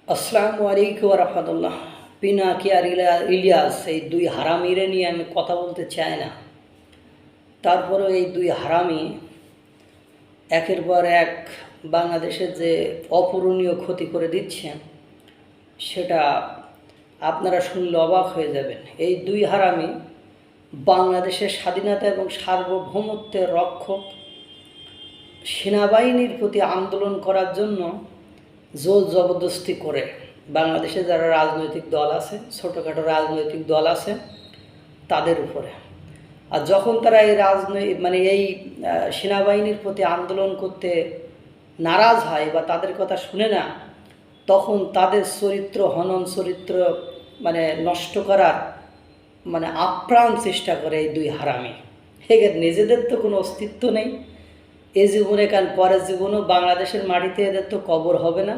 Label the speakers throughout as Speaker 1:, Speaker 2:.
Speaker 1: আসসালামু আলাইকুম রহমতুল্লাহ। পিনাকি আর ইলিয়াস এই দুই হারামিরে নিয়ে আমি কথা বলতে চাই না। তারপরেও এই দুই হারামি একের পর এক বাংলাদেশের যে অপূরণীয় ক্ষতি করে দিচ্ছে সেটা আপনারা শুনলে অবাক হয়ে যাবেন। এই দুই হারামি বাংলাদেশের স্বাধীনতা এবং সার্বভৌমত্বের রক্ষক সেনাবাহিনীর প্রতি আন্দোলন করার জন্য জোর জবরদস্তি করে বাংলাদেশে যারা রাজনৈতিক দল আছে, ছোটোখাটো রাজনৈতিক দল আছে, তাদের উপরে। আর যখন তারা এই এই সেনাবাহিনীর প্রতি আন্দোলন করতে নারাজ হয় বা তাদের কথা শুনে না, তখন তাদের চরিত্র হনন, চরিত্র নষ্ট করার আপ্রাণ চেষ্টা করে এই দুই হারামি। এদের নিজেদের তো কোনো অস্তিত্ব নেই, এ জীবনে কাল পরের জীবনও বাংলাদেশের মাটিতে এদের তো কবর হবে না,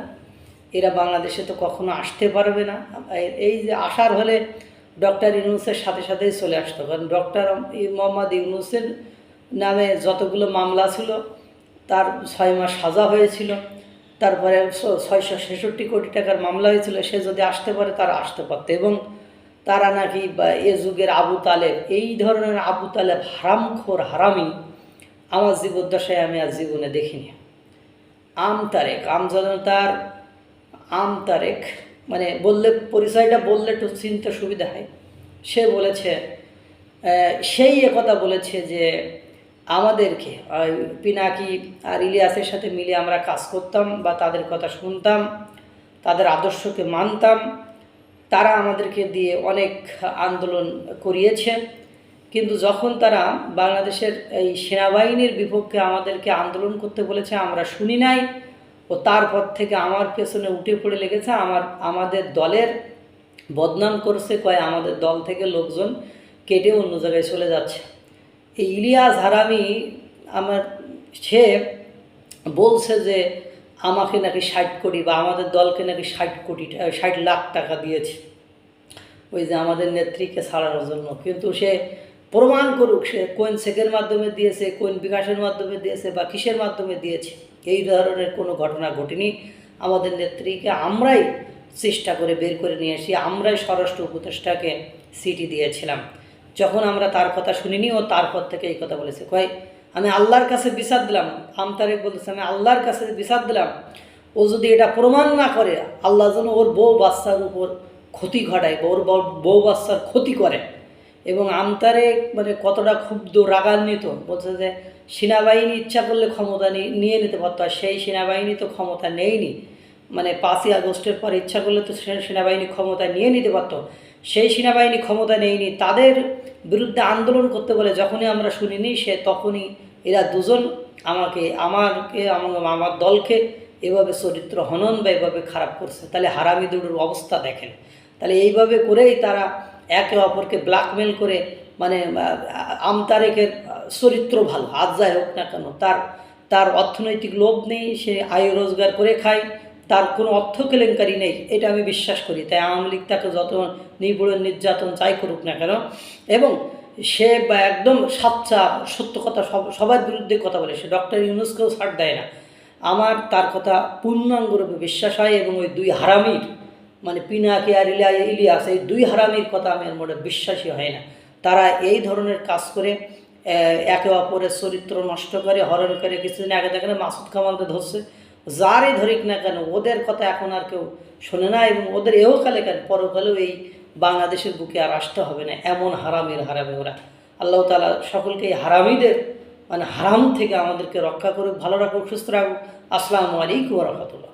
Speaker 1: এরা বাংলাদেশে তো কখনো আসতে পারবে না। এই যে আসার হলে ডক্টর ইউনূসের সাথে সাথেই চলে আসতো, কারণ ডক্টর মোহাম্মদ ইউনূসের নামে যতগুলো মামলা ছিল তার 6 মাস সাজা হয়েছিল, তারপরে 666 কোটি টাকার মামলা হয়েছিল। সে যদি আসতে পারে তারা আসতে পারত, এবং তারা নাকি এ যুগের আবু তালেব, এই ধরনের আবু তালেব হারামখোর হারামি আমার জীবদ্দশায় আমি আর জীবনে দেখিনি। তারেক আমজনতার তারেক, বললে পরিচয়টা বললে একটু চিনতে সুবিধা হয়। সে বলেছে, সেই একথা বলেছে যে আমাদেরকে পিনাকি আর ইলিয়াসের সাথে মিলে আমরা কাজ করতাম বা তাদের কথা শুনতাম, তাদের আদর্শকে মানতাম, তারা আমাদেরকে দিয়ে অনেক আন্দোলন করিয়েছে, কিন্তু যখন তারা বাংলাদেশের এই সেনাবাহিনীর বিপক্ষে আমাদেরকে আন্দোলন করতে বলেছে আমরা শুনি নাই, ও তারপর থেকে আমার পেছনে উঠে পড়ে লেগেছে, আমাদের দলের বদনাম করছে, আমাদের দল থেকে লোকজন কেটে অন্য জায়গায় চলে যাচ্ছে। এই ইলিয়াস হারামি সে বলছে যে আমাকে নাকি 60 কোটি বা আমাদের দলকে নাকি 60 লাখ টাকা দিয়েছে ওই যে আমাদের নেত্রীকে ছাড়ানোর জন্য। কিন্তু সে প্রমাণ করুক সে কোন চেকের মাধ্যমে দিয়েছে, কোন বিকাশের মাধ্যমে দিয়েছে বা কিসের মাধ্যমে দিয়েছে। এই ধরনের কোনো ঘটনা ঘটেনি। আমাদের নেত্রীকে আমরাই চেষ্টা করে বের করে নিয়ে এসি, আমরাই স্বরাষ্ট্র উপদেষ্টাকে চিঠি দিয়েছিলাম। যখন আমরা তার কথা শুনিনি, ও তারপর থেকে এই কথা বলেছে, আমি আল্লাহর কাছে বিচার দিলাম। তারেক বলতেছে, আমি আল্লাহর কাছে বিচার দিলাম, ও যদি এটা প্রমাণ না করে, আল্লাহ যেন ওর বউ বাচ্চার উপর ক্ষতি ঘটায় বা ওর বউ বাচ্চার ক্ষতি করে। এবং তারেক কতটা ক্ষুব্ধ, রাগান্বিত, বলছে যে সেনাবাহিনী ইচ্ছা করলে ক্ষমতা নিয়ে নিতে পারতো, আর সেই সেনাবাহিনী তো ক্ষমতা নেয়নি। 5ই আগস্টের পর ইচ্ছা করলে তো সেনাবাহিনী ক্ষমতা নিয়ে নিতে পারতো, সেই সেনাবাহিনী ক্ষমতা নেয়নি। তাদের বিরুদ্ধে আন্দোলন করতে বলে যখনই আমরা শুনিনি, তখনই এরা দুজন আমার দলকে এভাবে চরিত্র হনন বা এভাবে খারাপ করছে। তাহলে হারামি দুটোর অবস্থা দেখেন। তাহলে এইভাবে করেই তারা একে অপরকে ব্ল্যাকমেল করে, তারেকের চরিত্র ভালো, আজ যাই হোক না কেন, তার অর্থনৈতিক লোভ নেই, সে আয় রোজগার করে খায়, তার কোনো অর্থ কেলেঙ্কারি নেই, এটা আমি বিশ্বাস করি। তাই আওয়ামী লীগ তাকে যত নিপীড়ন নির্যাতন যাই করুক না কেন, এবং সে একদম সাচ্চা সত্য কথা সবার বিরুদ্ধে কথা বলে, সে ডক্টর ইউনূসকেও ছাড় দেয় না। আমার তার কথা পূর্ণাঙ্গরূপে বিশ্বাস হয়, এবং ওই দুই হারামির পিনাকি আর ইলিয়াস, এই দুই হারামির কথা আমি মোটে বিশ্বাসই হয় না। তারা এই ধরনের কাজ করে একে অপরের চরিত্র নষ্ট করে, হরণ করে। কিছুদিন আগে দেখেন মাসুদ কামালকে ধরছে, যারই ধরিক না কেন ওদের কথা এখন আর কেউ শোনে না, এবং ওদের এহকালে কেন পরকালেও এই বাংলাদেশের বুকে আর আসতে হবে না। এমন হারামি ওরা। আল্লাহ তাআলা সকলকে এই হারামিদের হারাম থেকে আমাদেরকে রক্ষা করুক, ভালো রাখুক, সুস্থ রাখুক। আসসালামু আলাইকুম ওয়া রাহমাতুল্লাহ।